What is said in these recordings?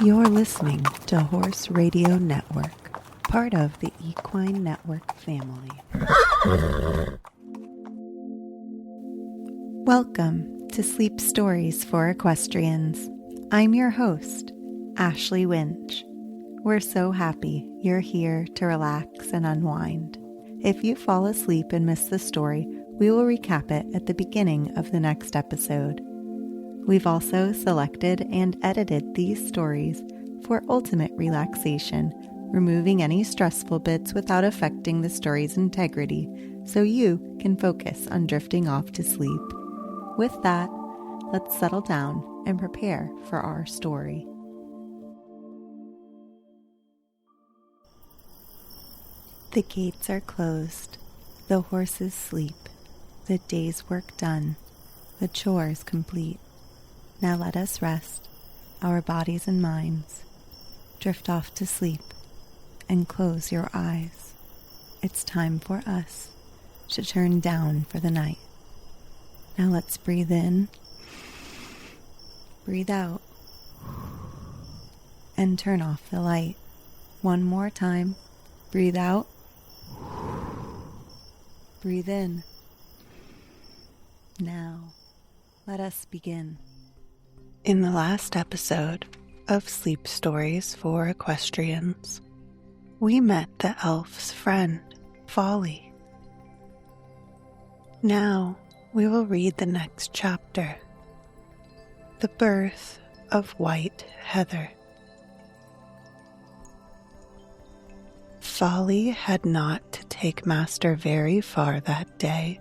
You're listening to Horse Radio Network, part of the Equine Network family. Welcome to Sleep Stories for Equestrians. I'm your host, Ashley Winch. We're so happy you're here to relax and unwind. If you fall asleep and miss the story, we will recap it at the beginning of the next episode. We've also selected and edited these stories for ultimate relaxation, removing any stressful bits without affecting the story's integrity, so you can focus on drifting off to sleep. With that, let's settle down and prepare for our story. The gates are closed, the horses sleep, the day's work done, the chores complete. Now let us rest, our bodies and minds. Drift off to sleep and close your eyes. It's time for us to turn down for the night. Now let's breathe in, breathe out, and turn off the light. One more time. Breathe out, breathe in. Now, let us begin. In the last episode of Sleep Stories for Equestrians, we met the elf's friend, Folly. Now we will read the next chapter, The Birth of White Heather. Folly had not to take Master very far that day,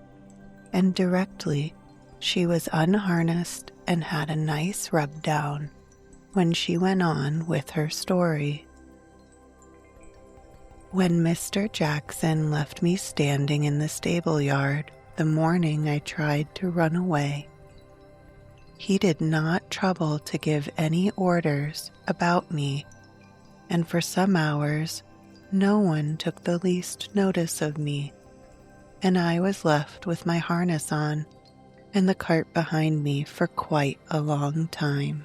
and directly she was unharnessed and had a nice rub down when she went on with her story. When Mr. Jackson left me standing in the stable yard the morning I tried to run away, he did not trouble to give any orders about me, and for some hours no one took the least notice of me, and I was left with my harness on and the cart behind me for quite a long time.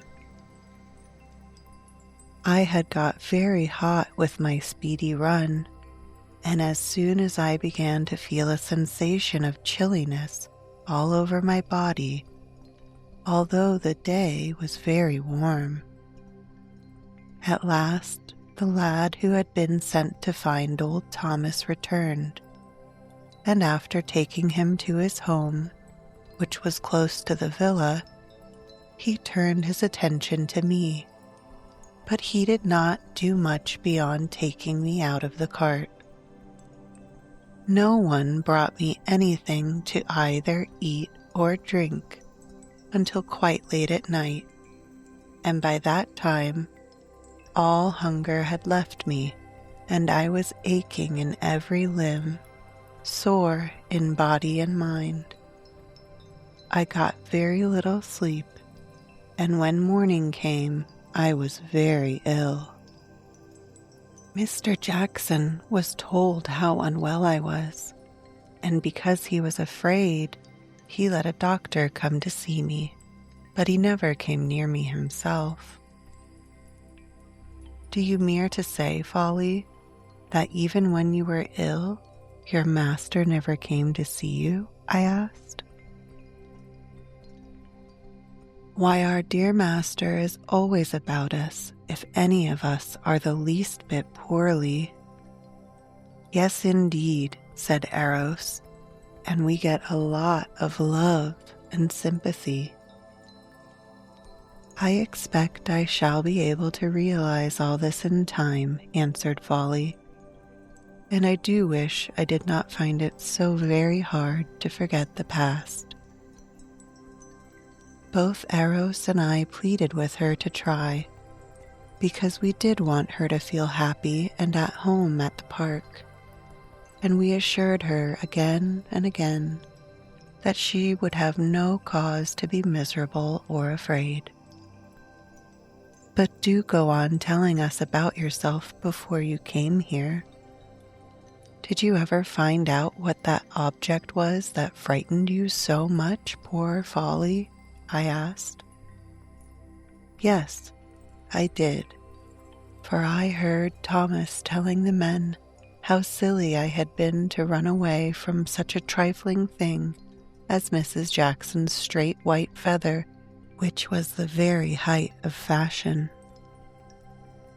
I had got very hot with my speedy run, and as soon as I began to feel a sensation of chilliness all over my body, although the day was very warm, at last the lad who had been sent to find old Thomas returned, and after taking him to his home, which was close to the villa, he turned his attention to me, but he did not do much beyond taking me out of the cart. No one brought me anything to either eat or drink until quite late at night, and by that time all hunger had left me, and I was aching in every limb, sore in body and mind. I got very little sleep, and when morning came, I was very ill. Mr. Jackson was told how unwell I was, and because he was afraid, he let a doctor come to see me, but he never came near me himself. Do you mean to say, Folly, that even when you were ill, your master never came to see you? I asked. Why, our dear master is always about us if any of us are the least bit poorly. Yes, indeed, said Eros, and we get a lot of love and sympathy. I expect I shall be able to realize all this in time, answered Folly, and I do wish I did not find it so very hard to forget the past. Both Eros and I pleaded with her to try, because we did want her to feel happy and at home at the park, and we assured her again and again that she would have no cause to be miserable or afraid. But do go on telling us about yourself before you came here. Did you ever find out what that object was that frightened you so much, poor Folly? I asked. Yes, I did, for I heard Thomas telling the men how silly I had been to run away from such a trifling thing as Mrs. Jackson's straight white feather, which was the very height of fashion.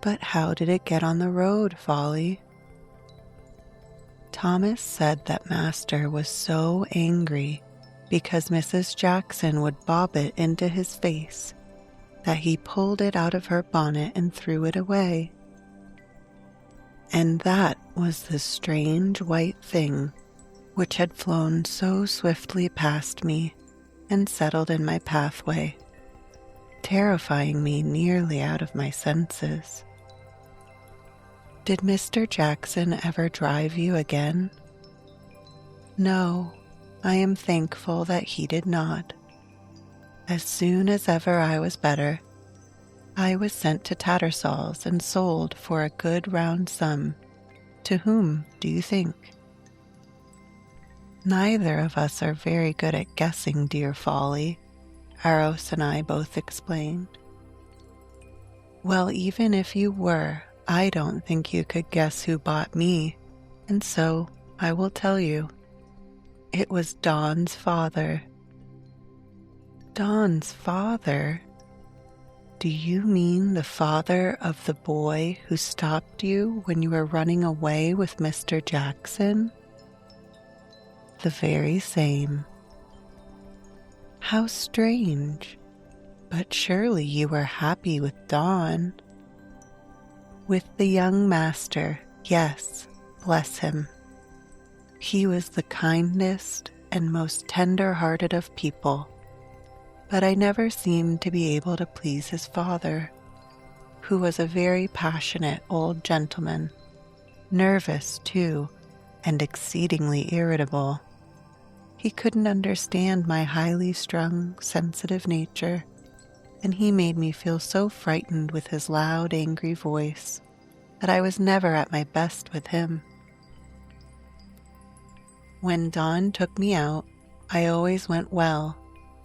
But how did it get on the road, Folly? Thomas said that Master was so angry because Mrs. Jackson would bob it into his face that he pulled it out of her bonnet and threw it away. And that was the strange white thing which had flown so swiftly past me and settled in my pathway, terrifying me nearly out of my senses. Did Mr. Jackson ever drive you again? No, I am thankful that he did not. As soon as ever I was better, I was sent to Tattersall's and sold for a good round sum. To whom, do you think? Neither of us are very good at guessing, dear Folly, Aros and I both explained. Well, even if you were, I don't think you could guess who bought me, and so I will tell you. It was Don's father. Don's father? Do you mean the father of the boy who stopped you when you were running away with Mr. Jackson? The very same. How strange. But surely you were happy with Don. With the young master, yes, bless him. He was the kindest and most tender-hearted of people, but I never seemed to be able to please his father, who was a very passionate old gentleman, nervous too, and exceedingly irritable. He couldn't understand my highly strung, sensitive nature, and he made me feel so frightened with his loud, angry voice that I was never at my best with him. When Don took me out, I always went well,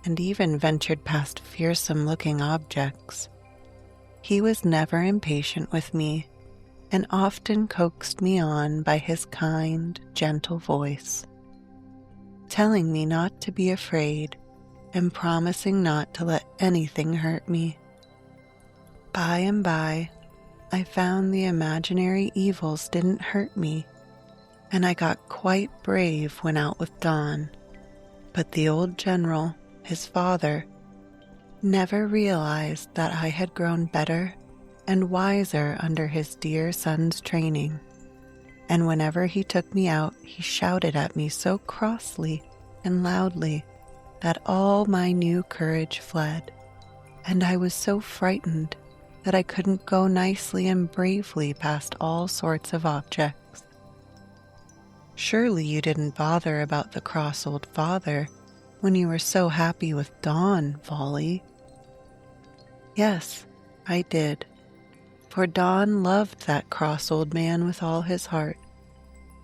and even ventured past fearsome-looking objects. He was never impatient with me, and often coaxed me on by his kind, gentle voice, telling me not to be afraid and promising not to let anything hurt me. By and by, I found the imaginary evils didn't hurt me, and I got quite brave when out with Don. But the old general, his father, never realized that I had grown better and wiser under his dear son's training, and whenever he took me out, he shouted at me so crossly and loudly that all my new courage fled, and I was so frightened that I couldn't go nicely and bravely past all sorts of objects. Surely you didn't bother about the cross old father when you were so happy with Don, Folly? Yes, I did, for Don loved that cross old man with all his heart,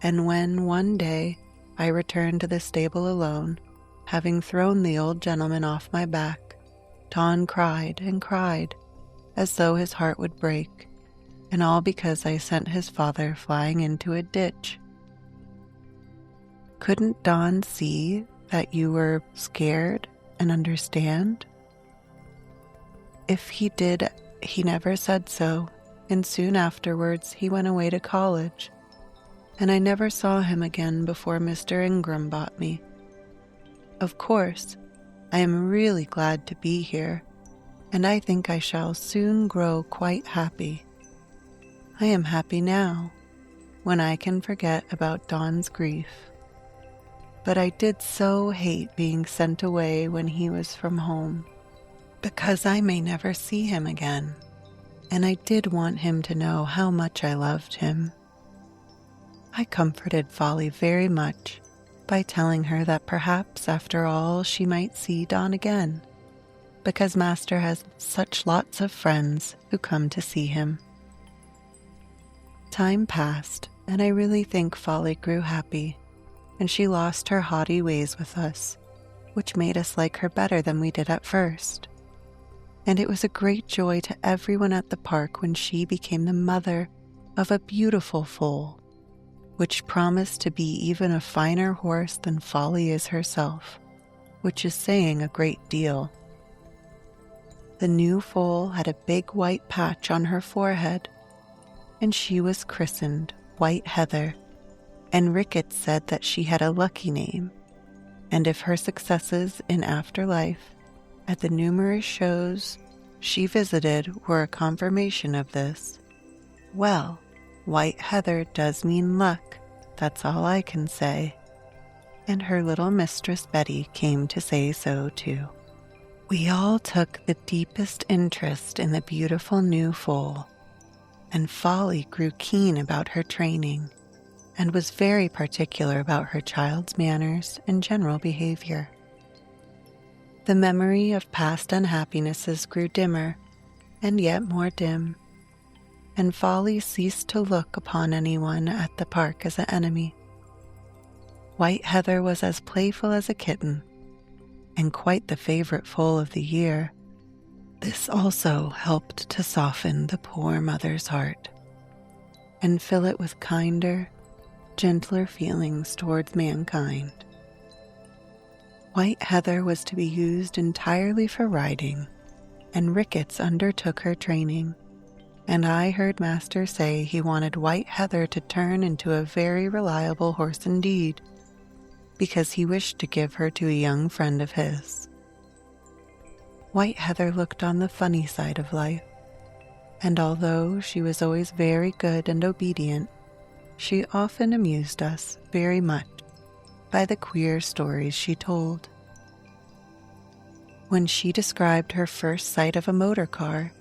and when one day I returned to the stable alone, having thrown the old gentleman off my back, Don cried and cried, as though his heart would break, and all because I sent his father flying into a ditch. Couldn't Don see that you were scared and understand? If he did, he never said so, and soon afterwards he went away to college, and I never saw him again before Mr. Ingram bought me. Of course, I am really glad to be here, and I think I shall soon grow quite happy. I am happy now, when I can forget about Don's grief. But I did so hate being sent away when he was from home, because I may never see him again, and I did want him to know how much I loved him. I comforted Folly very much by telling her that perhaps after all she might see Don again, because Master has such lots of friends who come to see him. Time passed, and I really think Folly grew happy, and she lost her haughty ways with us, which made us like her better than we did at first. and it was a great joy to everyone at the park when she became the mother of a beautiful foal, which promised to be even a finer horse than Folly is herself, which is saying a great deal. The new foal had a big white patch on her forehead, and she was christened White Heather, and Ricketts said that she had a lucky name, and if her successes in afterlife at the numerous shows she visited were a confirmation of this, well, White Heather does mean luck, that's all I can say. And her little mistress Betty came to say so too. We all took the deepest interest in the beautiful new foal, and Folly grew keen about her training and was very particular about her child's manners and general behavior. The memory of past unhappinesses grew dimmer and yet more dim, and Folly ceased to look upon anyone at the park as an enemy. White Heather was as playful as a kitten, and quite the favorite foal of the year. This also helped to soften the poor mother's heart and fill it with kinder, gentler feelings towards mankind. White Heather was to be used entirely for riding, and Ricketts undertook her training, and I heard Master say he wanted White Heather to turn into a very reliable horse indeed, because he wished to give her to a young friend of his. White Heather looked on the funny side of life, and although she was always very good and obedient, she often amused us very much by the queer stories she told. When she described her first sight of a motor car,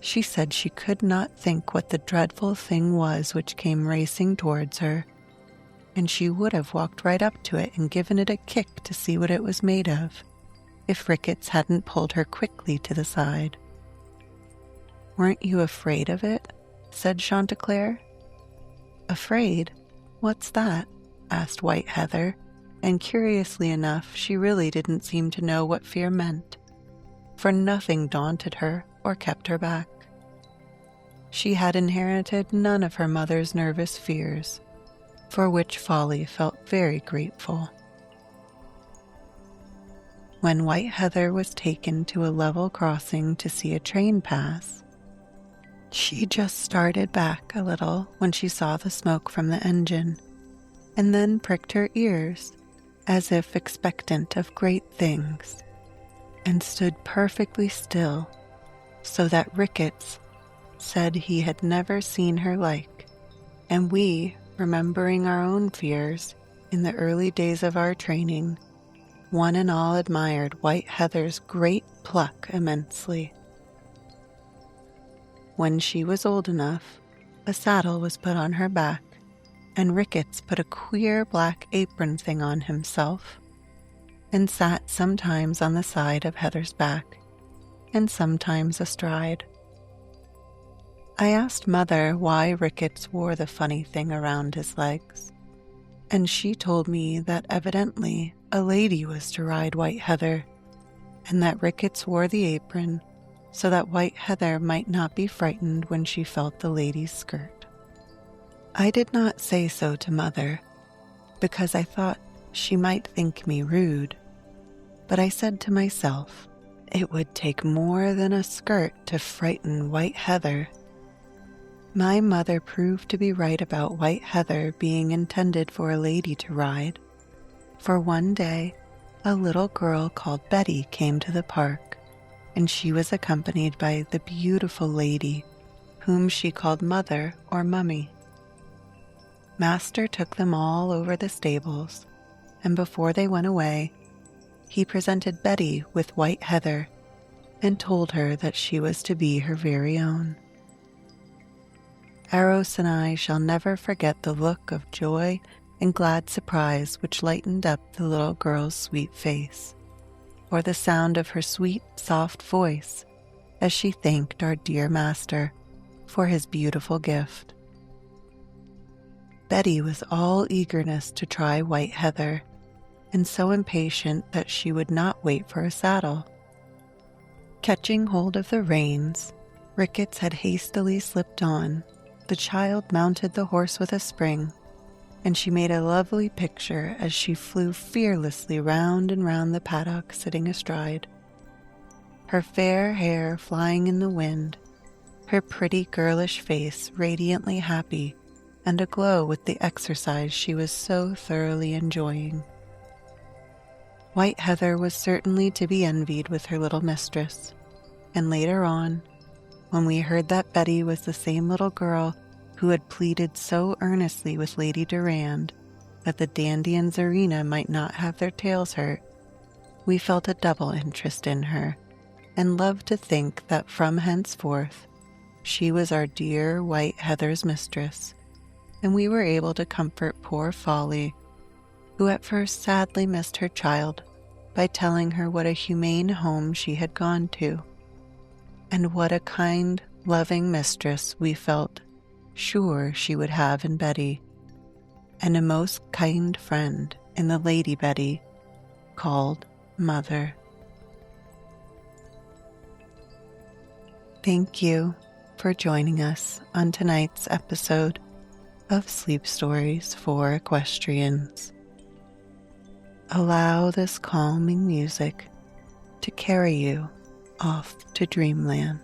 she said she could not think what the dreadful thing was which came racing towards her, and she would have walked right up to it and given it a kick to see what it was made of, if Ricketts hadn't pulled her quickly to the side. "Weren't you afraid of it?" said Chanticleer. "Afraid? What's that?" asked White Heather, and curiously enough she really didn't seem to know what fear meant, for nothing daunted her or kept her back. She had inherited none of her mother's nervous fears, for which Folly felt very grateful. When White Heather was taken to a level crossing to see a train pass, she just started back a little when she saw the smoke from the engine, and then pricked her ears as if expectant of great things, and stood perfectly still, so that Ricketts said he had never seen her like, and we, remembering our own fears in the early days of our training, one and all admired White Heather's great pluck immensely. When she was old enough, a saddle was put on her back, and Ricketts put a queer black apron thing on himself, and sat sometimes on the side of Heather's back, and sometimes astride. I asked Mother why Ricketts wore the funny thing around his legs, and she told me that evidently a lady was to ride White Heather, and that Ricketts wore the apron so that White Heather might not be frightened when she felt the lady's skirt. I did not say so to Mother, because I thought she might think me rude, but I said to myself, it would take more than a skirt to frighten White Heather. My mother proved to be right about White Heather being intended for a lady to ride, for one day a little girl called Betty came to the park, and she was accompanied by the beautiful lady, whom she called Mother or Mummy. Master took them all over the stables, and before they went away, he presented Betty with White Heather and told her that she was to be her very own. Eros and I shall never forget the look of joy and glad surprise which lightened up the little girl's sweet face, or the sound of her sweet, soft voice as she thanked our dear master for his beautiful gift. Betty was all eagerness to try White Heather, and so impatient that she would not wait for a saddle. Catching hold of the reins Ricketts had hastily slipped on, the child mounted the horse with a spring, and she made a lovely picture as she flew fearlessly round and round the paddock sitting astride. Her fair hair flying in the wind, her pretty girlish face radiantly happy and aglow with the exercise she was so thoroughly enjoying. White Heather was certainly to be envied with her little mistress, and later on, when we heard that Betty was the same little girl who had pleaded so earnestly with Lady Durand that the dandy and Zarina might not have their tails hurt, we felt a double interest in her, and loved to think that from henceforth she was our dear White Heather's mistress, and we were able to comfort poor Folly, who at first sadly missed her child, by telling her what a humane home she had gone to, and what a kind, loving mistress we felt sure she would have in Betty, and a most kind friend in the Lady Betty, called Mother. Thank you for joining us on tonight's episode of Sleep Stories for Equestrians. Allow this calming music to carry you off to dreamland.